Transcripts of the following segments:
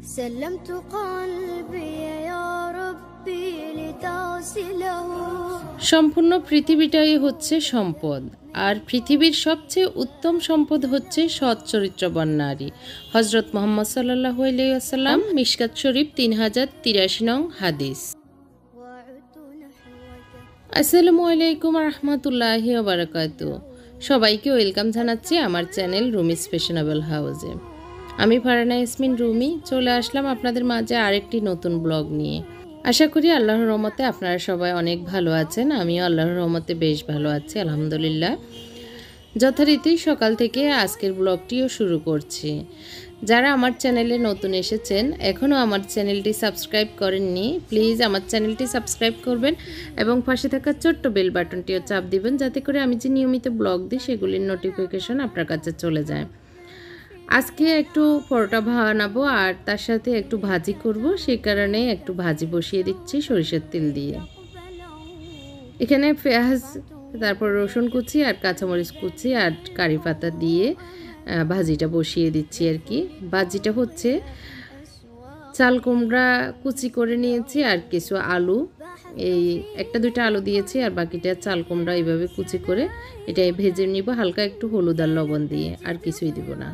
سلمت قلبي يا ربي لتغسله সম্পূর্ণ পৃথিবীটাই হচ্ছে সম্পদ আর পৃথিবীর সবচেয়ে উত্তম সম্পদ হচ্ছে সৎ চরিত্রবান নারী। হযরত মুহাম্মদ সাল্লাল্লাহু আলাইহি ওয়াসাল্লাম, মিশকাত শরীফ 3083 নং হাদিস। আসসালামু আলাইকুম ওয়া রাহমাতুল্লাহি ওয়া বারাকাতুহু। সবাইকে ওয়েলকাম জানাচ্ছি আমার চ্যানেল রুমিস ফ্যাশনেবল হাউসে। আমি ফারহানা ইয়াসমিন রুমি চলে আসলাম আপনাদের মাঝে আরেকটি নতুন ব্লগ নিয়ে। আশা করি আল্লাহর রহমতে আপনারা সবাই অনেক ভালো আছেন। আমিও আল্লাহর রহমতে বেশ ভালো আছি আলহামদুলিল্লাহ। যথারীতি সকাল থেকে আজকের ব্লগটিও শুরু করছি। যারা আমার চ্যানেলে নতুন এসেছেন, এখনও আমার চ্যানেলটি সাবস্ক্রাইব করেননি, প্লিজ আমার চ্যানেলটি সাবস্ক্রাইব করবেন এবং পাশে থাকা ছোট্ট বেল বাটনটিও চাপ দিবেন, যাতে করে আমি যে নিয়মিত ব্লগ দিই সেগুলির নোটিফিকেশন আপনার কাছে চলে যায়। আজকে একটু পরোটা বানাবো আর তার সাথে একটু ভাজি করব, সেই কারণে একটু ভাজি বসিয়ে দিচ্ছি সরিষার তেল দিয়ে। এখানে পেঁয়াজ, তারপর রসুন কুচি আর কাঁচামরিচ কুচি আর কারি পাতা দিয়ে ভাজিটা বসিয়ে দিচ্ছি আর কি। ভাজিটা হচ্ছে চাল কুমড়া কুচি করে নিয়েছি আর কিছু আলু, এই একটা দুইটা আলু দিয়েছি আর বাকিটা চাল কুমড়া এইভাবে কুচি করে এটাই ভেজে নিব হালকা একটু হলুদ আর লবণ দিয়ে, আর কিছুই দিব না।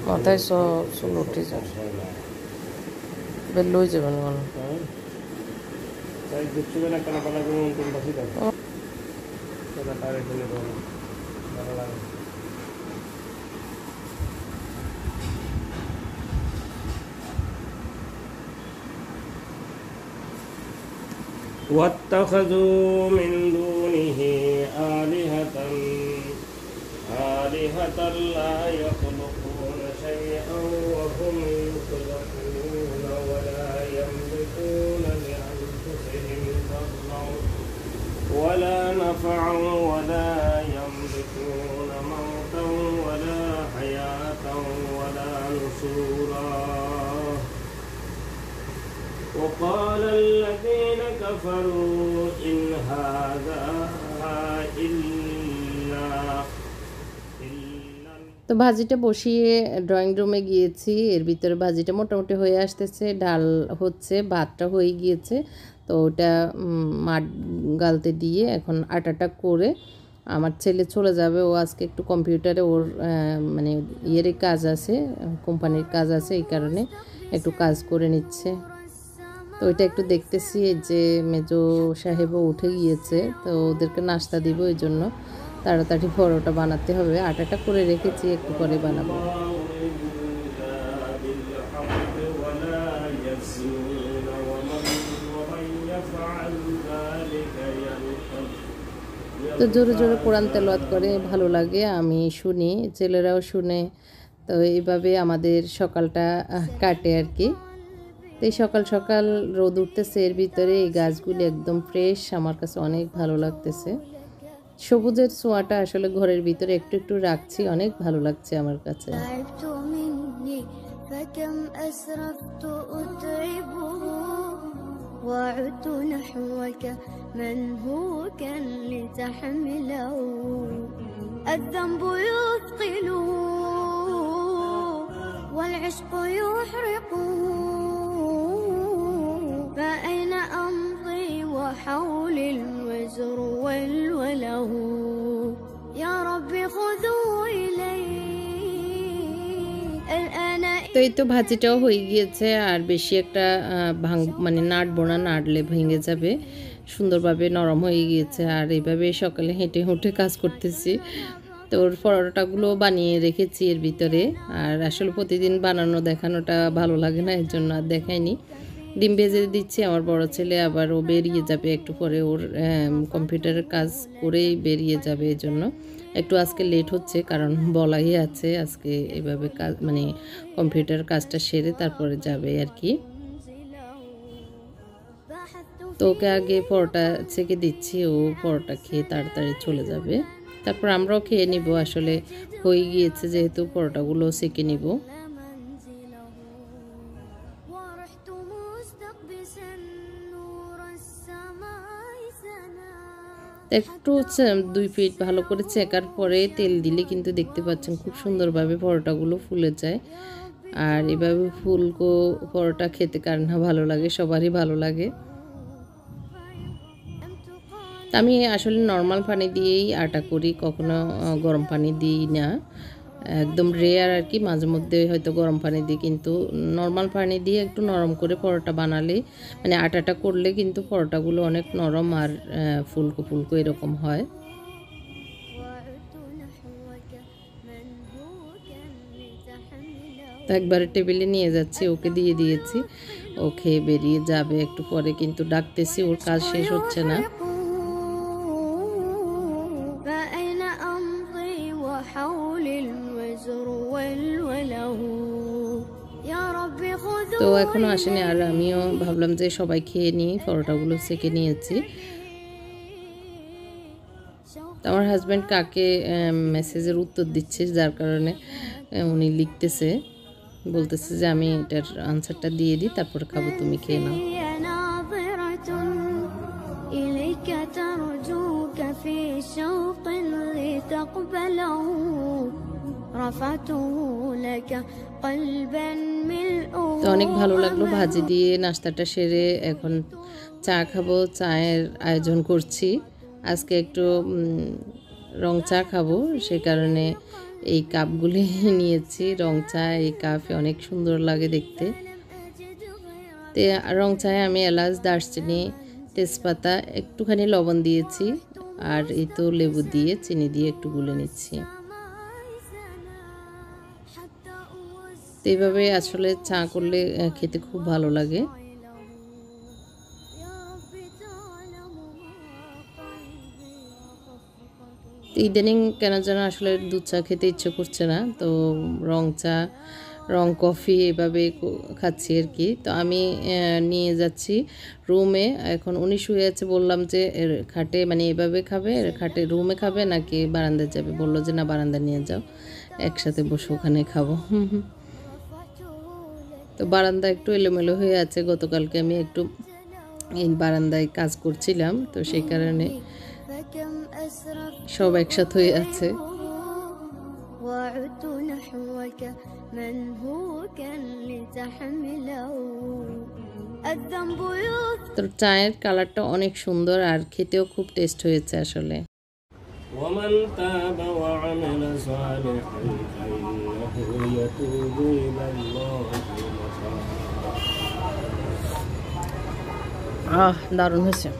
মাথায় চুল উঠে যাবে, লই যাবেন واتخذوا من دونه آلهة لا يخلقون شيئا وهم يخلقون ولا يملكون لأنفسهم ضرا ولا نفعا ولا يملكون موتا ولا حياة ولا نشورا وقال الذين كفروا إن هذا إلا তো ভাজিটা বসিয়ে ড্রয়িং রুমে গিয়েছি। এর ভিতরে ভাজিটা মোটামুটি হয়ে আসতেছে, ডাল হচ্ছে, ভাতটা হয়ে গিয়েছে। তো ওটা মাঠ গালতে দিয়ে এখন আটাটা করে আমার ছেলে চলে যাবে। ও আজকে একটু কম্পিউটারে ওর মানে ইয়ের কাজ আছে, কোম্পানির কাজ আছে, এই কারণে একটু কাজ করে নিচ্ছে। তো ওইটা একটু দেখতেছি যে মেজো সাহেবও উঠে গিয়েছে, তো ওদেরকে নাস্তা দিব, এই জন্য তাড়াতাড়ি পরোটা বানাতে হবে। আটাটা করে রেখেছি, একটু পরে বানাবো। তো জোরে জোরে কোরআন তেলাওয়াত করে ভালো লাগে, আমি শুনি, ছেলেরাও শুনে। তো এইভাবে আমাদের সকালটা কাটে আর কি। তো এই সকাল সকাল রোদ উঠতেছে, এর ভিতরে এই গাছগুলি একদম ফ্রেশ, আমার কাছে অনেক ভালো লাগতেছে। সবুজের ছোঁয়াটা আসলে ঘরের ভিতরে একটু একটু রাখছি, অনেক ভালো লাগছে আমার কাছে। وعدت نحوك منهوكا لتحمله الذنب يثقل والعشق يحرق فأين أمضي وحولي الوزر والوله يا رب خذوا إلي الآن। তো এই তো ভাজিটাও হয়ে গিয়েছে, আর বেশি একটা মানে নাড়বো না, নাড়লে ভেঙে যাবে। সুন্দরভাবে নরম হয়ে গিয়েছে, আর এইভাবে সকালে হেঁটে হেঁটে কাজ করতেছি। তো ওর পরোটাগুলো বানিয়ে রেখেছি এর ভিতরে, আর আসলে প্রতিদিন বানানো দেখানোটা ভালো লাগে না, এর জন্য আর দেখাইনি। ডিম ভেজে দিচ্ছি, আমার বড় ছেলে আবার ও বেরিয়ে যাবে একটু পরে, ওর কম্পিউটারের কাজ করেই বেরিয়ে যাবে, এই জন্য একটু আজকে লেট হচ্ছে, কারণ বলাই আছে আজকে এভাবে কাজ, মানে কম্পিউটার কাজটা সেরে তারপরে যাবে আর কি। তো ওকে আগে পরোটা ছেঁকে দিচ্ছি, ও পরোটা খেয়ে তাড়াতাড়ি চলে যাবে, তারপর আমরাও খেয়ে নিব। আসলে হয়ে গিয়েছে যেহেতু, পরোটাগুলো সেঁকে নিব। একটু 2 ফিট ভালো করে চেকার পরে তেল দিলে কিন্তু দেখতে পাচ্ছেন খুব সুন্দরভাবে পরোটাগুলো ফুলে যায়। আর এভাবে ফুলকো পরোটা খেতে কার না ভালো লাগে, সবারই ভালো লাগে। আমি আসলে নর্মাল পানি দিয়েই আটা করি, কখনো গরম পানি দিই না, একদম রেয়ার আর কি। মাঝে মধ্যে হয়তো গরম পানি দিই, কিন্তু নর্মাল পানি দিয়ে একটু নরম করে পরোটা বানালে, মানে আটাটা করলে কিন্তু পরোটাগুলো অনেক নরম আর ফুলকো ফুলকো এরকম হয়। তো একবারে টেবিলে নিয়ে যাচ্ছি, ওকে দিয়ে দিয়েছি, ও খেয়ে বেরিয়ে যাবে একটু পরে, কিন্তু ডাকতেছি, ওর কাজ শেষ হচ্ছে না। তো এখনো আসেনি, আর আমিও ভাবলাম যে সবাই খেয়ে নিই, পরোটাগুলো সেকে নিয়েছি। আমার হাজব্যান্ড কাকে মেসেজের উত্তর দিচ্ছে, যার কারণে উনি লিখতেছে, বলতেছে যে আমি এটার আনসারটা দিয়ে দিই, তারপর খাবো, তুমি খেয়ে নাও। তো অনেক ভালো লাগলো ভাজি দিয়ে নাস্তাটা সেরে এখন চা খাবো, চায়ের আয়োজন করছি। আজকে একটু রং চা খাবো, সে কারণে এই কাপগুলি নিয়েছি। রং চা এই কাপে অনেক সুন্দর লাগে দেখতে। তো রং চায়ে আমি এলাচ, দারচিনি, তেজপাতা, একটুখানি লবণ দিয়েছি, আর এই তো লেবু দিয়ে চিনি দিয়ে একটু গুলে নিচ্ছি। তো এইভাবে আসলে চা করলে খেতে খুব ভালো লাগে। ইদানিং কেন যেন আসলে দুধ চা খেতে ইচ্ছে করছে না, তো রং চা, রং কফি এভাবে খাচ্ছি আর কি। তো আমি নিয়ে যাচ্ছি রুমে, এখন উনি শুয়ে আছে, বললাম যে খাটে, মানে এভাবে খাবে, খাটে রুমে খাবে নাকি বারান্দায় যাবে, বললো যে না বারান্দা নিয়ে যাও, একসাথে বসে ওখানে খাবো। তো বারান্দা একটু এলোমেলো হয়ে আছে, গতকালকে আমি একটু এই বারান্দায় কাজ করছিলাম, তো সেই কারণে সব একসাথে হয়ে আছে। তো চায়ের কালারটা অনেক সুন্দর আর খেতেও খুব টেস্ট হয়েছে আসলে। ومن تاب وعمل صالحا فإنه يتوب إلى الله متابا। দারুণ হয়েছে।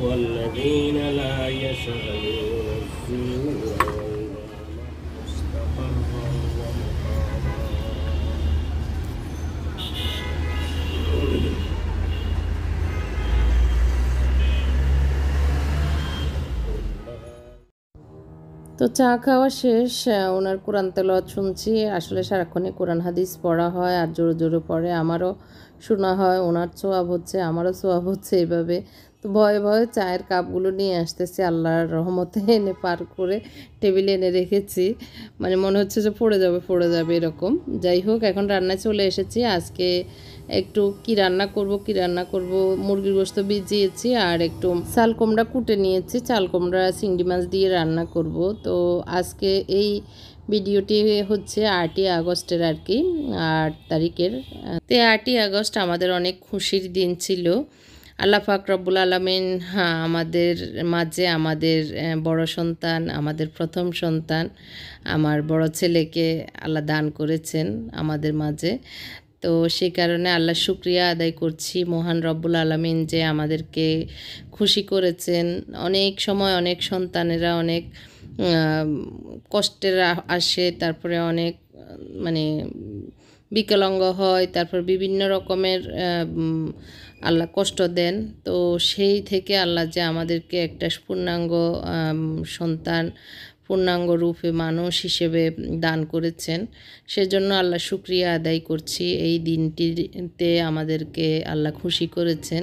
والذين لا يشهدون الزور তো চা খাওয়া শেষ, ওনার কোরআন তেলাওয়াত শুনছি। আসলে সারাক্ষণই কোরআন হাদিস পড়া হয় আর জোরে জোরে পড়ে, আমারও শোনা হয়, ওনার সোয়াব হচ্ছে, আমারও সোয়াব হচ্ছে এইভাবে। তো ভয়ে ভয়ে চায়ের কাপগুলো নিয়ে আসতেছি, আল্লাহর রহমতে এনে পার করে টেবিলে এনে রেখেছি, মানে মনে হচ্ছে যে পড়ে যাবে এরকম। যাই হোক, এখন রান্নায় চলে এসেছি। আজকে একটু কি রান্না করব, মুরগির গোশত ভিজিয়েছি আর একটু চাল কুমড়া কুটে নিয়েছি, চাল কুমড়া চিংড়ি মাছ দিয়ে রান্না করব। তো আজকে এই ভিডিওটি হচ্ছে 8ই আগস্টের আর কি, 8 তারিখের। তো 8ই আগস্ট আমাদের অনেক খুশির দিন ছিল। আল্লাহ পাক রব্বুল আলামিন আমাদের মাঝে আমাদের বড় সন্তান, আমাদের প্রথম সন্তান, আমার বড় ছেলেকে আল্লাহ দান করেছেন আমাদের মাঝে। তো সেই কারণে আল্লাহর শুকরিয়া আদায় করছি, মহান রব্বুল আলামিন যে আমাদেরকে খুশি করেছেন। অনেক সময় অনেক সন্তানেরা অনেক কষ্টের আসে, তারপরে অনেক মানে বিকলাঙ্গ হয়, তারপর বিভিন্ন রকমের আল্লাহ কষ্ট দেন। তো সেই থেকে আল্লাহ যে আমাদেরকে একটা পূর্ণাঙ্গ সন্তান, পূর্ণাঙ্গ রূপে মানুষ হিসেবে দান করেছেন, সেজন্য আল্লাহ শুকরিয়া আদায় করছি। এই দিনটিতে আমাদেরকে আল্লাহ খুশি করেছেন।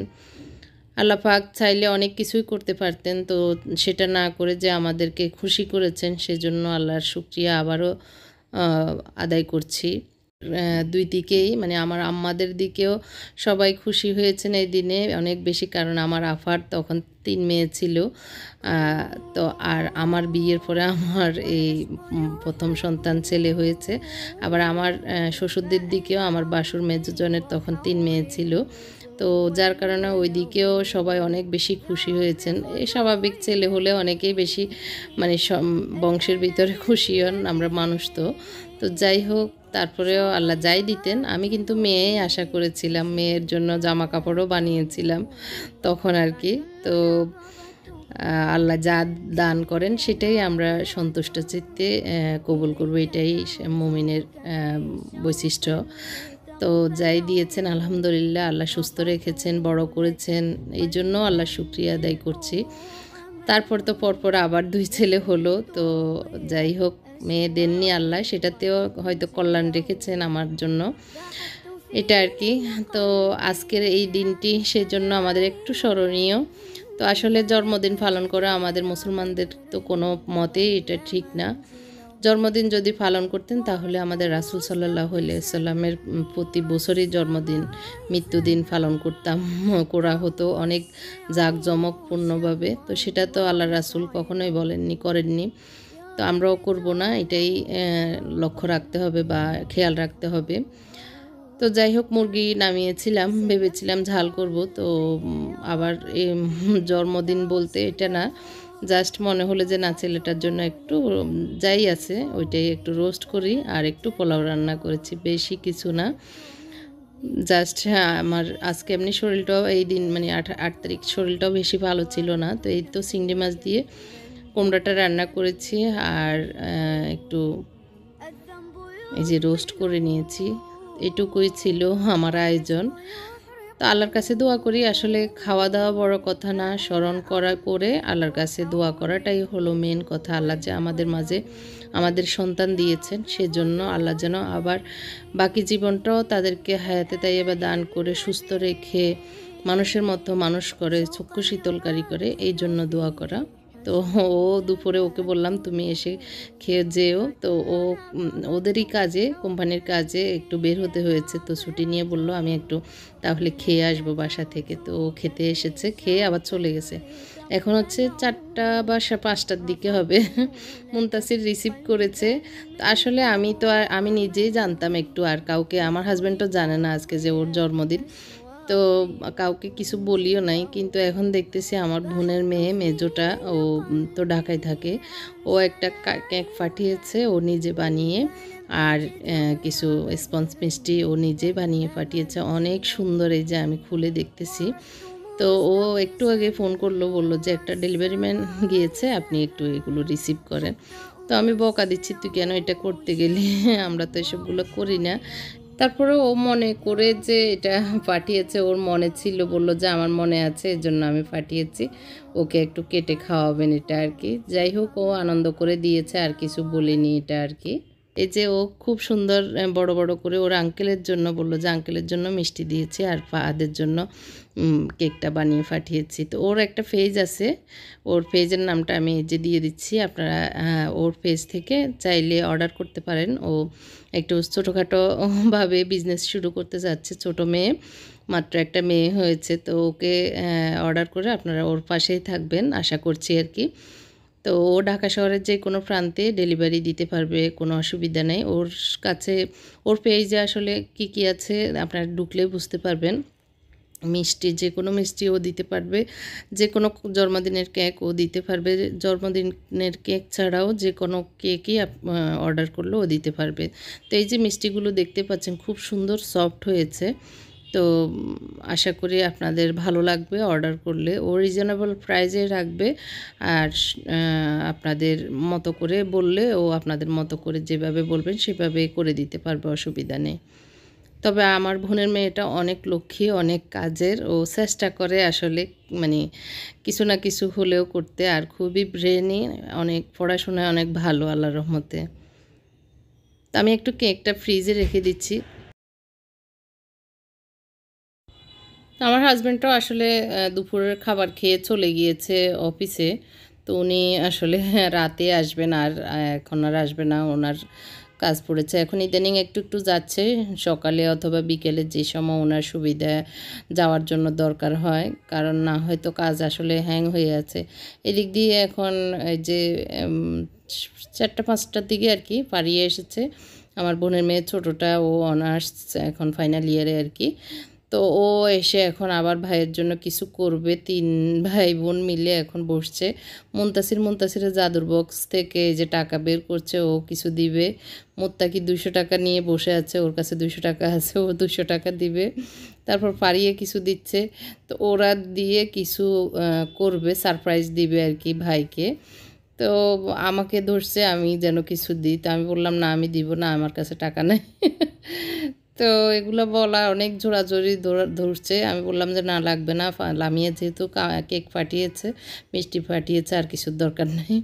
আল্লাহ পাক চাইলে অনেক কিছুই করতে পারতেন, তো সেটা না করে যে আমাদেরকে খুশি করেছেন, সেজন্য আল্লাহর শুকরিয়া আবারও আদায় করছি। দুই দিকেই মানে আমার আম্মাদের দিকেও সবাই খুশি হয়েছেন এই দিনে অনেক বেশি, কারণ আমার আফার তখন 3 মেয়ে ছিল। তো আর আমার বিয়ের পরে আমার এই প্রথম সন্তান ছেলে হয়েছে। আবার আমার শ্বশুরদের দিকেও আমার বাসুর মেজজনের তখন 3 মেয়ে ছিল। তো যার কারণে ওই দিকেও সবাই অনেক বেশি খুশি হয়েছেন। এই স্বাভাবিক, ছেলে হলে অনেকেই বেশি মানে বংশের ভিতরে খুশি হন, আমরা মানুষ তো। তো যাই হোক, তারপরেও আল্লাহ যাই দিতেন, আমি কিন্তু মেয়েই আশা করেছিলাম, মেয়ের জন্য জামা কাপড়ও বানিয়েছিলাম তখন আর কি। তো আল্লাহ যা দান করেন সেটাই আমরা সন্তুষ্ট চিত্তে কবুল করবো, এটাই মুমিনের বৈশিষ্ট্য। তো যাই দিয়েছেন আলহামদুলিল্লাহ, আল্লাহ সুস্থ রেখেছেন, বড় করেছেন, এই জন্য আল্লাহ শুকরিয়া আদায় করছি। তারপর তো পরপর আবার 2 ছেলে হলো। তো যাই হোক, মেয়ে দেননি আল্লাহ, সেটাতেও হয়তো কল্যাণ রেখেছেন আমার জন্য, এটা আর কি। তো আজকের এই দিনটি সেজন্য আমাদের একটু স্মরণীয়। তো আসলে জন্মদিন পালন করা আমাদের মুসলমানদের তো কোনো মতেই এটা ঠিক না। জন্মদিন যদি পালন করতেন তাহলে আমাদের রাসূল সাল্লাল্লাহু আলাইহি সাল্লামের প্রতি বছরই জন্মদিন মৃত্যুদিন পালন করা হতো অনেক জাঁকজমকপূর্ণভাবে। তো সেটা তো আল্লাহ রাসূল কখনোই বলেননি, করেননি। তো আমরাও করব না, এটাই লক্ষ্য রাখতে হবে বা খেয়াল রাখতে হবে। তো যাই হোক, মুরগি নামিয়েছিলাম, ভেবেছিলাম ঝাল করব। তো আবার জন্মদিন বলতে এটা না, জাস্ট মনে হলো যে না, ছেলেটার জন্য একটু যাই আছে ওইটাই একটু রোস্ট করি, আর একটু পোলাও রান্না করেছি, বেশি কিছু না। জাস্ট হ্যাঁ, আমার আজকে এমনি শরীরটাও এই দিন মানে 8 তারিখ শরীরটাও বেশি ভালো ছিল না। তো এই তো চিংড়ি মাছ দিয়ে কুমড়াটা রান্না করেছি, আর একটু এই যে রোস্ট করে নিয়েছি। এটুকুই ছিল আমার আয়োজন। তো আল্লাহর কাছে দোয়া করি, আসলে খাওয়া দাওয়া বড় কথা না, স্মরণ করে আল্লাহর কাছে দোয়া করাটাই হলো মেন কথা। আল্লাহ যে আমাদের মাঝে আমাদের সন্তান দিয়েছেন, সেজন্য আল্লাহ যেন আবার বাকি জীবনটাও তাদেরকে হায়াতে তাইয়্যিবা দান করে সুস্থ রেখে মানুষের মতো মানুষ করে, চক্ষু শীতলকারী করে, এই জন্য দোয়া করা। তো ও দুপুরে ওকে বললাম তুমি এসে খেয়ে যেও। তো ও ওদেরই কাজে, কোম্পানির কাজে একটু বের হতে হয়েছে, তো ছুটি নিয়ে বলল আমি একটু তাহলে খেয়ে আসবো বাসা থেকে। তো ও খেতে এসেছে, খেয়ে আবার চলে গেছে। এখন হচ্ছে 4টা বা 5টার দিকে হবে। মুনতাসির রিসিভ করেছে। তো আসলে আমি নিজেই জানতাম একটু, আর কাউকে, আমার হাজব্যান্ডও জানে না আজকে যে ওর জন্মদিন। তো কাউকে কিছু বলিও নাই, কিন্তু এখন দেখতেছি আমার বোনের মেয়ে মেজোটা, ও তো ঢাকায় থাকে, ও একটা কেক পাঠিয়েছে ও নিজে বানিয়ে, আর কিছু স্পঞ্জ মিষ্টি ও নিজে বানিয়ে পাঠিয়েছে, অনেক সুন্দর। এই যে আমি খুলে দেখতেছি। তো ও একটু আগে ফোন করলো, বললো যে একটা ডেলিভারি ম্যান গিয়েছে, আপনি একটু এগুলো রিসিভ করেন। তো আমি বকা দিচ্ছি, তুই কেন এটা করতে গেলি, আমরা তো এসবগুলো করি না। তারপরে ও মনে করে যে এটা পাঠিয়েছে, ওর মনে ছিল, বলল যে আমার মনে আছে, এজন্য আমি পাঠিয়েছি, ওকে একটু কেটে খাওয়াবেন এটা আর কি। যাই হোক, ও আনন্দ করে দিয়েছে, আর কিছু বলিনি এটা আর কি। এই যে ও খুব সুন্দর বড় বড় করে ওর আঙ্কেলের জন্য বলল যে আঙ্কেলের জন্য মিষ্টি দিয়েছি, আর ফাহাদের জন্য কেকটা বানিয়ে পাঠিয়েছি। তো ওর একটা পেজ আছে, ওর পেজের নামটা আমি এই যে দিয়ে দিচ্ছি, আপনারা ওর পেজ থেকে চাইলে অর্ডার করতে পারেন। ও একটু ছোটোখাটোভাবে বিজনেস শুরু করতে যাচ্ছে, ছোট মেয়ে, মাত্র একটা মেয়ে হয়েছে। তো ওকে অর্ডার করে আপনারা ওর পাশেই থাকবেন আশা করছি আর কি। তো ও ঢাকা শহরের যে কোনো প্রান্তে ডেলিভারি দিতে পারবে, কোনো অসুবিধা নেই। ওর কাছে, ওর পেজে আসলে কি আছে আপনারা ঢুকলেই বুঝতে পারবেন। মিষ্টি, যে কোনো মিষ্টি ও দিতে পারবে, যে কোনো জন্মদিনের কেক ও দিতে পারবে, জন্মদিনের কেক ছাড়াও যে কোনো কেকই অর্ডার করলে ও দিতে পারবে। তো এই যে মিষ্টিগুলো দেখতে পাচ্ছেন খুব সুন্দর সফট হয়েছে। তো আশা করি আপনাদের ভালো লাগবে অর্ডার করলে। ও রিজনেবল প্রাইসে রাখবে, আর আপনাদের মতো করে বললে ও আপনাদের মতো করে যেভাবে বলবেন সেভাবে করে দিতে পারবে, অসুবিধা নেই। তবে আমার বোনের মেয়েটা অনেক লক্ষ্মী, অনেক কাজের, ও চেষ্টা করে আসলে মানে কিছু না কিছু হলেও করতে, আর খুবই ব্রেনি, অনেক পড়াশোনায় অনেক ভালো আল্লাহর রহমতে। তো আমি একটু কেকটা ফ্রিজে রেখে দিচ্ছি। আমার হাজব্যান্ডটাও আসলে দুপুরের খাবার খেয়ে চলে গিয়েছে অফিসে। তো উনি আসলে রাতে আসবেন, আর এখন আর আসবে না, ওনার কাজ পড়েছে। এখন ইদানিং একটু একটু যাচ্ছে, সকালে অথবা বিকেলে যে সময় ওনার সুবিধা যাওয়ার জন্য দরকার হয়, কারণ না হয়তো কাজ আসলে হ্যাং হয়ে আছে। এদিক দিয়ে এখন এই যে 4টা-5টার দিকে আর কি পাড়িয়ে এসেছে। আমার বোনের মেয়ে ছোটোটা, ও অনার্স এখন ফাইনাল ইয়ারে আর কি। তো ও এসে এখন আবার ভাইয়ের জন্য কিছু করবে। 3 ভাই বোন মিলে এখন বসছে। মুনতাসিরের জাদুর বক্স থেকে যে টাকা বের করছে, ও কিছু দিবে। মোত্তাকি 200 টাকা নিয়ে বসে আছে, ওর কাছে 200 টাকা আছে, ও 200 টাকা দিবে। তারপর পারিয়ে কিছু দিচ্ছে, তো ওরা দিয়ে কিছু করবে, সারপ্রাইজ দিবে আর কি ভাইকে। তো আমাকে ধরছে আমি যেন কিছু দিই, তো আমি বললাম না, আমি দিব না, আমার কাছে টাকা নেই। তো এগুলো বলা অনেক জোরাজোরি ধরছে। আমি বললাম যে না, লাগবে না, লামিয়ে যেহেতু কেক ফাটিয়েছে, মিষ্টি ফাটিয়েছে, আর কিছুর দরকার নেই।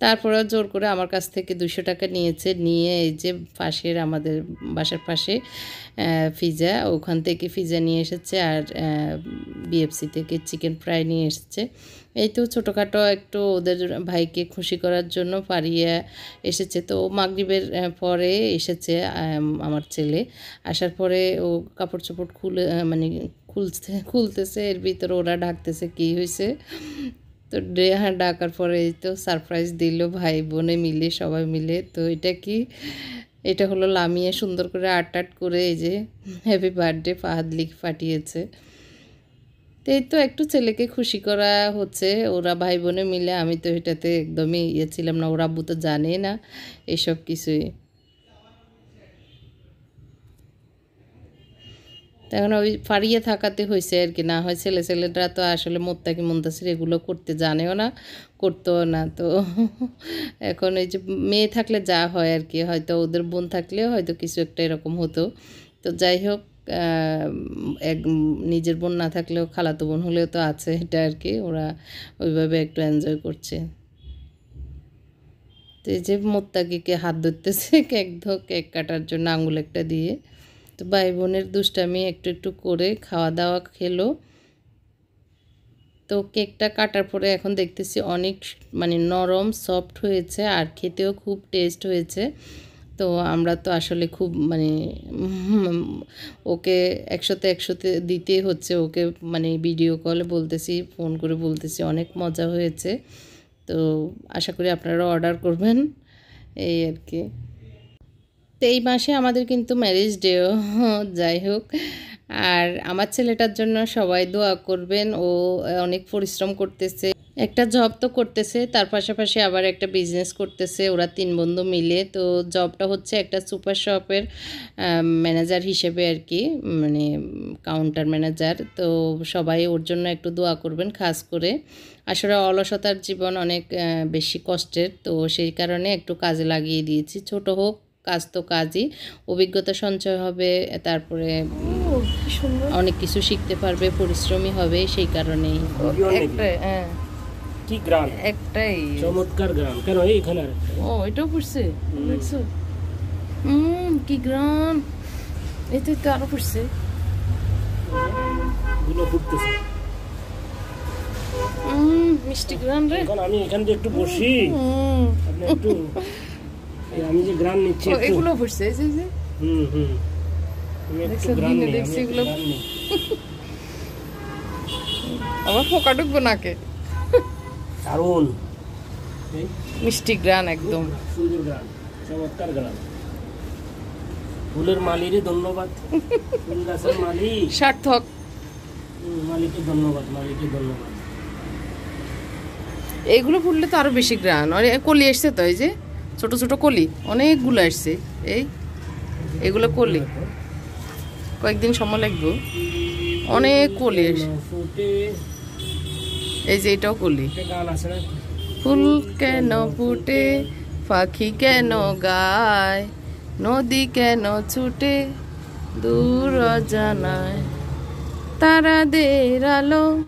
তারপরেও জোর করে আমার কাছ থেকে 200 টাকা নিয়েছে, নিয়ে এই যে পাশের আমাদের বাসার পাশে পিৎজা, ওখান থেকে পিৎজা নিয়ে এসেছে, আর বিএফসি থেকে চিকেন ফ্রাই নিয়ে এসেছে। এই তো ছোটোখাটো একটু ওদের ভাইকে খুশি করার জন্য পারিয়ে এসেছে। তো মাগরিবের পরে এসেছে আমার ছেলে। আসার পরে ও কাপড় চোপড় মানে খুলতেছে, এর ভিতরে ওরা ডাকতেছে কি হয়েছে। তো ডাকার পরে এই তো সারপ্রাইজ দিল ভাই বোনে মিলে, সবাই মিলে। তো এটা হলো লামিয়ে সুন্দর করে আর্ট করে এই যে হ্যাপি বার্থডে ফাহাদ লিখে পাঠিয়েছে। তো এই তো একটু ছেলেকে খুশি করা হচ্ছে, ওরা ভাই বোনে মিলে। আমি তো এটাতে একদমই ছিলাম না, ওরা আব্বু তো জানে না এসব কিছুই। তখন ওই ফাড়িয়ে থাকাতে হয়েছে আর কি, না হয় ছেলেরা তো আসলে মোত্তাকি মুনতাসির এগুলো করতে জানেও না, করতেও না। তো এখন এই যে মেয়ে থাকলে যা হয় আর কি, হয়তো ওদের বোন থাকলেও হয়তো কিছু একটা এরকম হতো। তো যাই হোক, নিজের বোন না থাকলেও খালাতো বোন হলেও তো আছে, এটা আর কি, ওরা ওইভাবে একটু এনজয় করছে। তো এই যে মোত্তাকিকে হাত ধরতেছে কেক কাটার জন্য আঙুল একটা দিয়ে। তো ভাই বোনের দুষ্টামি একটু একটু করে খাওয়া দাওয়া খেলো। তো কেকটা কাটার পরে এখন দেখতেছি অনেক মানে নরম সফট হয়েছে, আর খেতেও খুব টেস্ট হয়েছে। তো আমরা তো আসলে খুব মানে ওকে 100-তে দিতে হচ্ছে, ওকে মানে ভিডিও কলে বলতেছি, ফোন করে বলতেছি অনেক মজা হয়েছে। তো আশা করি আপনারা অর্ডার করবেন, এই আর কি। তো এই মাসে আমাদের কিন্তু ম্যারেজ ডেও, যাই হোক। আর আমার ছেলেটার জন্য সবাই দোয়া করবেন, ও অনেক পরিশ্রম করতেছে, একটা জব তো করতেছে, তার পাশাপাশি আবার একটা বিজনেস করতেছে, ওরা 3 বন্ধু মিলে। তো জবটা হচ্ছে একটা সুপার শপের ম্যানেজার হিসেবে আর কি, মানে কাউন্টার ম্যানেজার। তো সবাই ওর জন্য একটু দোয়া করবেন খাস করে। আসলে অলসতার জীবন অনেক বেশি কষ্টের, তো সেই কারণে একটু কাজে লাগিয়ে দিয়েছি। ছোট হোক, কাজ তো কাজই, অভিজ্ঞতা সঞ্চয় হবে, তারপরে অনেক কিছু শিখতে পারবে, পরিশ্রমী হবে, সেই কারণেই কি গ্রাম একটাই চমৎকার গ্রাম। কেন এইখানে ও এটাও পড়ছে, দেখছো কি গ্রাম, এতে তো আরো পড়ছে গুলো ফুটতেছে, মিষ্টি গ্রাম রে। এখন আমি এখান থেকে একটু বসি, আপনি একটু আমি যে গ্রাম নিচ্ছি এগুলো পড়ছে, এই যে আমি একটু গ্রাম নিই, দেখছি এগুলো আমার পোকা ঢুকবো নাকে। দারুণ মিষ্টি গ্রান, একদম সুন্দর গ্রাম, চমৎকার গ্রাম। ফুলের মালিরে ধন্যবাদ, ফুল গাছের মালিক সার্থক, মালিককে ধন্যবাদ, মালিককে ধন্যবাদ। এইগুলো ফুললে তো আরো বেশি গ্রান। কলি এসছে তো, এই যে ছোট ছোট কলি অনেকগুলো আসছে, এগুলো কলি, কয়েকদিন সময় লাগবে, অনেক কলি ফুটে, এই যে এটাও কলি। গান আছে না, ফুল কেন ফুটে, পাখি কেন গায়, নদী কেন ছুটে দূর অজানায়, তারাদের আলো।